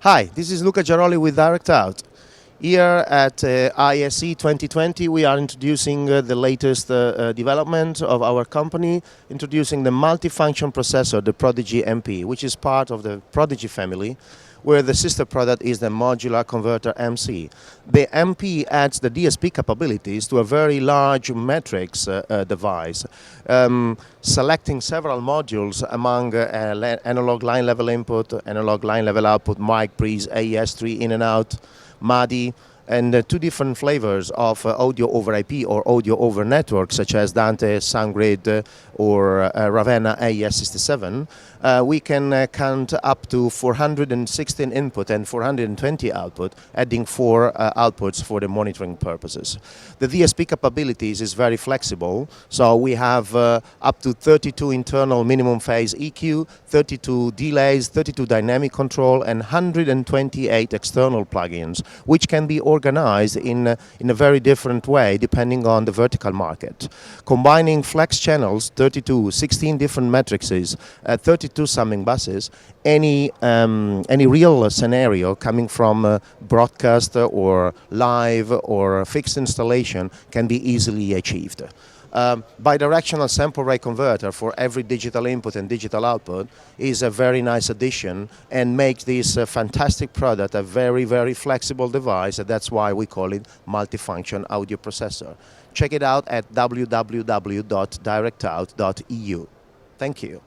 Hi, this is Luca Giaroli with DirectOut. Here at ISE 2020 we are introducing the latest development of our company, introducing the multifunction processor, the Prodigy MP, which is part of the Prodigy family, where the sister product is the modular converter MC. The MP adds the DSP capabilities to a very large matrix device, selecting several modules among analog line level input, analog line level output, mic, pre's, AES3 in and out, MADI, and two different flavors of audio over IP or audio over network, such as Dante, SoundGrid, or Ravenna AES67. We can count up to 416 input and 420 output, adding 4 outputs for the monitoring purposes. The DSP capabilities is very flexible, so we have up to 32 internal minimum phase EQ, 32 delays, 32 dynamic control, and 128 external plugins, which can be organized in a very different way depending on the vertical market. Combining flex channels, 32, 16 different matrices, 32 summing buses, any real scenario coming from broadcast or live or fixed installation can be easily achieved. Bidirectional sample rate converter for every digital input and digital output is a very nice addition and makes this fantastic product a very, very flexible device. That's why we call it multifunction audio processor. Check it out at www.directout.eu. Thank you.